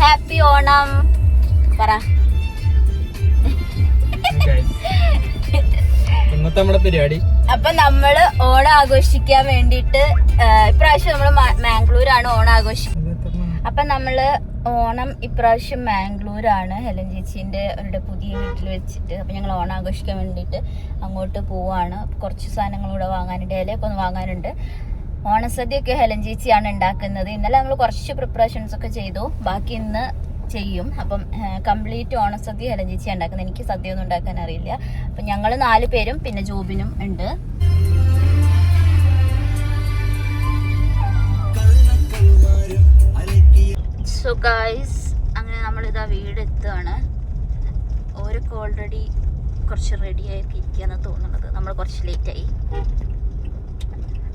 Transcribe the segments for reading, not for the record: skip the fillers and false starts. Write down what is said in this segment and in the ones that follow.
Happy Onam പറ. ഇന്നത്തെ നമ്മുടെ പരിപാടി അപ്പൊ നമ്മള് ഓണം ആഘോഷിക്കാൻ വേണ്ടിട്ട് ഇപ്രാവശ്യം നമ്മള് മാംഗ്ലൂരാണ് ഓണം ആഘോഷിക്കുന്നത്. അപ്പൊ നമ്മള് ഓണം ഇപ്രാവശ്യം മാംഗ്ലൂരാണ് ഹെലൻ ചേച്ചീന്റെ അവരുടെ പുതിയ വീട്ടിൽ വെച്ചിട്ട്. അപ്പൊ ഞങ്ങൾ ഓണം ആഘോഷിക്കാൻ വേണ്ടിട്ട് അങ്ങോട്ട് പോവാണ്. കുറച്ച് സാധനങ്ങളൂടെ വാങ്ങാനുണ്ട്, ഇലയൊക്കെ ഒന്ന് വാങ്ങാനുണ്ട്. ഓണസദ്യയൊക്കെ ഹെലൻ ചേച്ചിയാണ് ഉണ്ടാക്കുന്നത്. ഇന്നലെ നമ്മൾ കുറച്ച് പ്രിപ്പറേഷൻസ് ഒക്കെ ചെയ്തു, ബാക്കി ഇന്ന് ചെയ്യും. അപ്പം കംപ്ലീറ്റ് ഓണസദ്യ ഹെലൻ ചേച്ചിയാണ് ഉണ്ടാക്കുന്നത്. എനിക്ക് സദ്യ ഒന്നും ഉണ്ടാക്കാൻ അറിയില്ല. അപ്പം ഞങ്ങൾ 4 പേരും പിന്നെ ജോബിനും ഉണ്ട്. സോ ഗൈസ്, അങ്ങനെ നമ്മളിതാ വീട് എത്തുകയാണ്. ഓരൊക്കെ ഓൾറെഡി കുറച്ച് റെഡി ആയിട്ട് ഇരിക്കുകയെന്ന് തോന്നുന്നത്. നമ്മൾ കുറച്ച് ലേറ്റായി.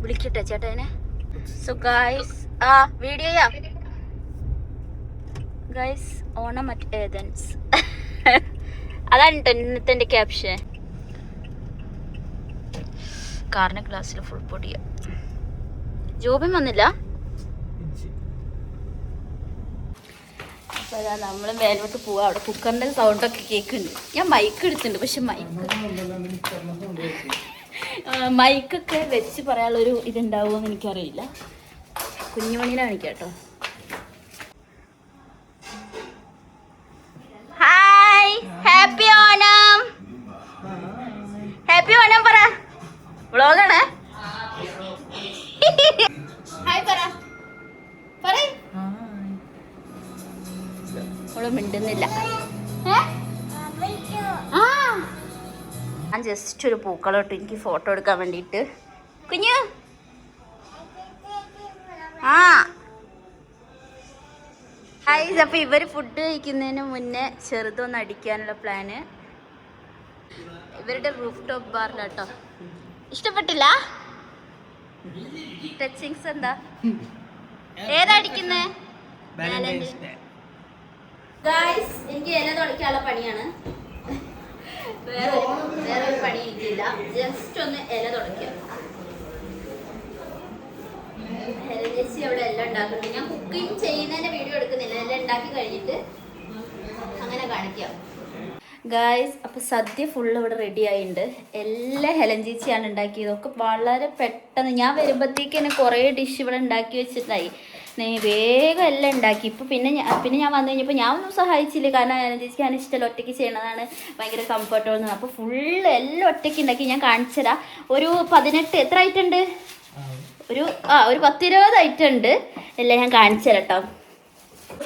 വിളിക്കട്ടെ ചേട്ടനെ. സോ ഗൈസ്, വീഡിയോയാ ഗൈസ്, ഓണം അറ്റ് ഏതൻസ്. അതാണ് ഇന്നത്തെ എൻ്റെ ക്യാപ്ഷൻ. കാറിന് ഗ്ലാസ്സിൽ ഫുൾ പൊടിയ. ജോബിൻ വന്നില്ല. അപ്പോൾ അതാ നമ്മൾ മേലോട്ട് പോവാം. അവിടെ കുക്കറിൻ്റെ സൗണ്ടൊക്കെ കേൾക്കുന്നുണ്ട്. ഞാൻ മൈക്ക് എടുത്തിട്ടുണ്ട്, പക്ഷെ മൈക്കൊക്കെ വെച്ച് പറയാനുള്ളൊരു ഇതുണ്ടാവുമെന്ന് എനിക്കറിയില്ല. കുഞ്ഞുമണീനെ കാണിക്കാം കേട്ടോ. Hi, happy Onam. Happy Onam പറ. വ്ളോഗാണ്. ഹായ് പറ. മിണ്ടുന്നില്ല. ഞാൻ ജസ്റ്റ് ഒരു പൂക്കളോട്ട് എനിക്ക് ഫോട്ടോ എടുക്കാൻ വേണ്ടിയിട്ട്. കുഞ്ഞു അപ്പൊ ഇവര് ഫുഡ് കഴിക്കുന്നതിന് മുന്നേ ചെറുതൊന്ന് അടിക്കാനുള്ള പ്ലാന്. ഇവരുടെ റൂഫ് ടോപ്പ് ബാറിലാട്ടോ. ഇഷ്ടപ്പെട്ടില്ല ടച്ചിങ്സ്? എന്താ ഏതാ അടിക്കുന്നേ? ഗായ്സ്, എനിക്ക് ഇല തുടക്കാനുള്ള പണിയാണ്. വേറൊരു പണി എനിക്കില്ല. ജസ്റ്റ് ഒന്ന് ഇല തുടക്കുക. ചേച്ചി അവിടെ എല്ലാം ഉണ്ടാക്കുന്നുണ്ട്. ഞാൻ കുക്കിംഗ് ചെയ്യുന്നതിന്റെ വീഡിയോ എടുക്കുന്നില്ല, എല്ലാം ഉണ്ടാക്കി കഴിഞ്ഞിട്ട് അങ്ങനെ കാണിക്കാം. ഗായ്സ്, അപ്പൊ സദ്യ ഫുള്ള് ഇവിടെ റെഡി ആയിട്ടുണ്ട്. എല്ലാം ഹെലൻ ചേച്ചിയാണ് ഉണ്ടാക്കിയതൊക്കെ വളരെ പെട്ടെന്ന്. ഞാൻ വരുമ്പോഴത്തേക്ക് തന്നെ കുറേ ഡിഷ് ഇവിടെ ഉണ്ടാക്കി വെച്ചിട്ടായി. വേഗം എല്ലാം ഉണ്ടാക്കി. ഇപ്പോൾ പിന്നെ ഞാൻ വന്നു കഴിഞ്ഞപ്പോൾ ഞാൻ ഒന്നും സഹായിച്ചില്ല. കാരണം ഹെലൻ ചേച്ചിക്ക് ഞാൻ ഇഷ്ടമല്ല, ഒറ്റയ്ക്ക് ചെയ്യണതാണ് ഭയങ്കര കംഫർട്ടബിൾ. അപ്പോൾ ഫുള്ള് എല്ലാം ഒറ്റയ്ക്ക് ഉണ്ടാക്കി. ഞാൻ കാണിച്ചുതരാം. ഒരു 18 എത്ര ഐറ്റം ഉണ്ട്? ഒരു 10-20 ഐറ്റം ഉണ്ട്. എല്ലാം ഞാൻ കാണിച്ചു തരാം കേട്ടോ.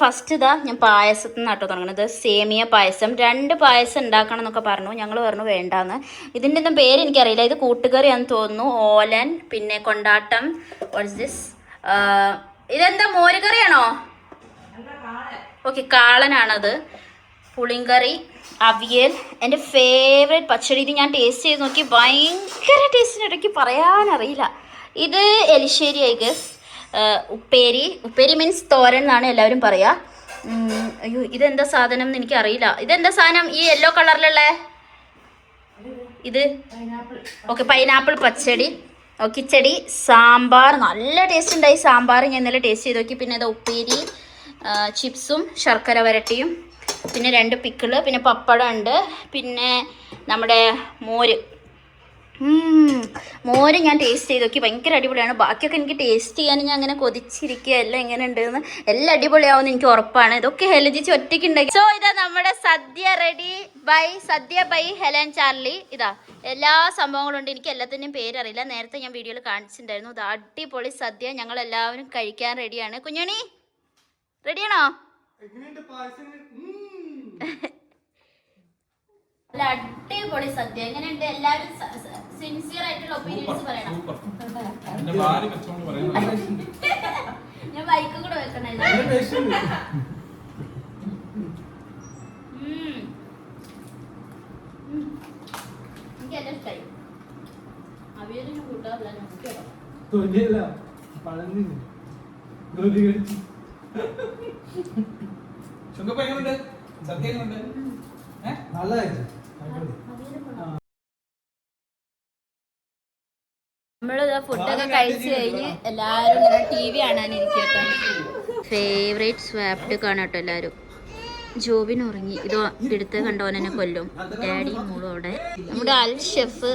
ഫസ്റ്റ് ഇതാ ഞാൻ പായസത്തിൽ നിന്നാട്ടോ തുടങ്ങുന്നത്. സേമിയ പായസം. 2 പായസം ഉണ്ടാക്കണം എന്നൊക്കെ പറഞ്ഞു. ഞങ്ങൾ പറഞ്ഞു വേണ്ടാന്ന്. ഇതിൻ്റെ ഒന്നും പേര് എനിക്കറിയില്ല. ഇത് കൂട്ടുകറിയാണെന്ന് തോന്നുന്നു. ഓലൻ, പിന്നെ കൊണ്ടാട്ടം. What's this? ഇതെന്താ, മോരുകറിയാണോ? ഓക്കെ, കാളനാണത്. പുളിങ്കറി, അവിയൽ, എൻ്റെ ഫേവറേറ്റ് പച്ചടി. ഇത് ഞാൻ ടേസ്റ്റ് ചെയ്ത് നോക്കി, ഭയങ്കര ടേസ്റ്റിന് ഇടയ്ക്ക് പറയാനറിയില്ല. ഇത് എലിശ്ശേരി ഐ ഗസ്. ഉപ്പേരി മീൻസ് തോരൻ എന്നാണ് എല്ലാവരും പറയുക. അയ്യോ, ഇതെന്താ സാധനം എന്ന് എനിക്കറിയില്ല. ഇതെന്താ സാധനം ഈ യെല്ലോ കളറിലുള്ള? ഇത് ഓക്കെ, പൈനാപ്പിൾ പച്ചടി. കിച്ചടി, സാമ്പാർ. നല്ല ടേസ്റ്റ് ഉണ്ടായി സാമ്പാർ. ഞാൻ ഇന്നലെ ടേസ്റ്റ് ചെയ്ത് നോക്കി. പിന്നെ അത് ഉപ്പേരി, ചിപ്സും ശർക്കര വരട്ടിയും, പിന്നെ 2 പിക്കിള്, പിന്നെ പപ്പടം ഉണ്ട്, പിന്നെ നമ്മുടെ മോര് ഞാൻ ടേസ്റ്റ് ചെയ്ത് നോക്കി. ഭയങ്കര അടിപൊളിയാണ്. ബാക്കിയൊക്കെ എനിക്ക് ടേസ്റ്റ് ചെയ്യാൻ ഞാൻ അങ്ങനെ കൊതിച്ചിരിക്കുക. എല്ലാം എങ്ങനെ ഉണ്ടെന്ന്. എല്ലാം അടിപൊളിയാവുമെന്ന് എനിക്ക് ഉറപ്പാണ്. ഇതൊക്കെ ഹെലൻ ചേച്ചി ഒറ്റയ്ക്ക് ഉണ്ടാക്കി. സോ ഇതാ നമ്മുടെ sadya ready. Sadya by Helen Charlie. ഇതാ എല്ലാ സംഭവങ്ങളും ഉണ്ട്. എനിക്ക് എല്ലാത്തിൻ്റെയും പേരറിയില്ല. നേരത്തെ ഞാൻ വീഡിയോയിൽ കാണിച്ചിട്ടുണ്ടായിരുന്നു. ഇത് അടിപൊളി സദ്യ. ഞങ്ങൾ എല്ലാവരും കഴിക്കാൻ റെഡിയാണ്. കുഞ്ഞണി റെഡിയാണോ? അല്ല, അടിപൊളി സദ്യ. എങ്ങനെയുണ്ട്? എല്ലാവരും സിൻസിയർ ആയിട്ടുള്ള ഒപ്പീനിയൻസ് പറയണം. ഞാൻ ബൈക്കും കൂടെ വെക്കണല്ലോ. എനിക്ക് എല്ലാം ഇഷ്ടമായി. അവിയലിന് കൂട്ടാറില്ല. നമ്മള് ഫുഡൊക്കെ കഴിച്ചു കഴിഞ്ഞ് എല്ലാരും ഇങ്ങനെ TV കാണാനിരിക്കട്ടോ. ഫേവറേറ്റ് സ്വാപ്ഡ് കാണാട്ടോ എല്ലാവരും. ജോബിന് ഉറങ്ങി. ഇത് എടുത്ത് കണ്ടോനെ കൊല്ലും. ഡാഡിയും മോളും അവിടെ. നമ്മുടെ അൽ ഷെഫ്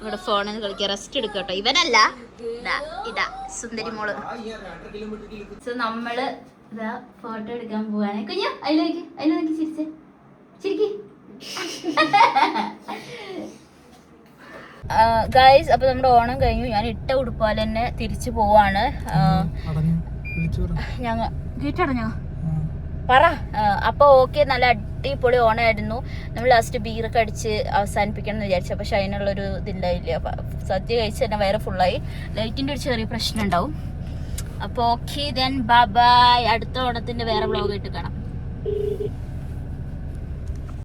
ഇവിടെ ഫോണിൽ കളിക്കുക, റെസ്റ്റ് എടുക്കട്ടോ. ഇവനല്ല, ഇതാ സുന്ദരി മോള്. സോ നമ്മള് ഇതാ ഫോട്ടോ എടുക്കാൻ പോവാണ്. കുഞ്ഞു അതിലേക്ക് ചിരിച്ചേ, ചിരിക്കി. ഗൈസ്, അപ്പൊ നമ്മുടെ ഓണം കഴിഞ്ഞു. ഞാൻ ഇട്ട ഉടുപ്പാൽ തന്നെ തിരിച്ചു പോവാണ്. ഞങ്ങൾ കേട്ടടഞ്ഞോ പറ. അപ്പൊ ഓക്കെ, നല്ല അടിപൊളി ഓണമായിരുന്നു. നമ്മൾ ലാസ്റ്റ് ബീറൊക്കെ അടിച്ച് അവസാനിപ്പിക്കണം എന്ന് വിചാരിച്ചു. പക്ഷെ അതിനുള്ളൊരു ഇതില്ലായില്ല. സദ്യ കഴിച്ച് തന്നെ വയറ് ഫുള്ളായി. ലൈറ്റിന്റെ ഒരു ചെറിയ പ്രശ്നം ഉണ്ടാവും. അപ്പൊ ഓക്കെ, ദെൻ ബൈ ബൈ. അടുത്ത ഓണത്തിന്റെ വേറെ വ്ളോഗ് ആയിട്ട് കാണാം.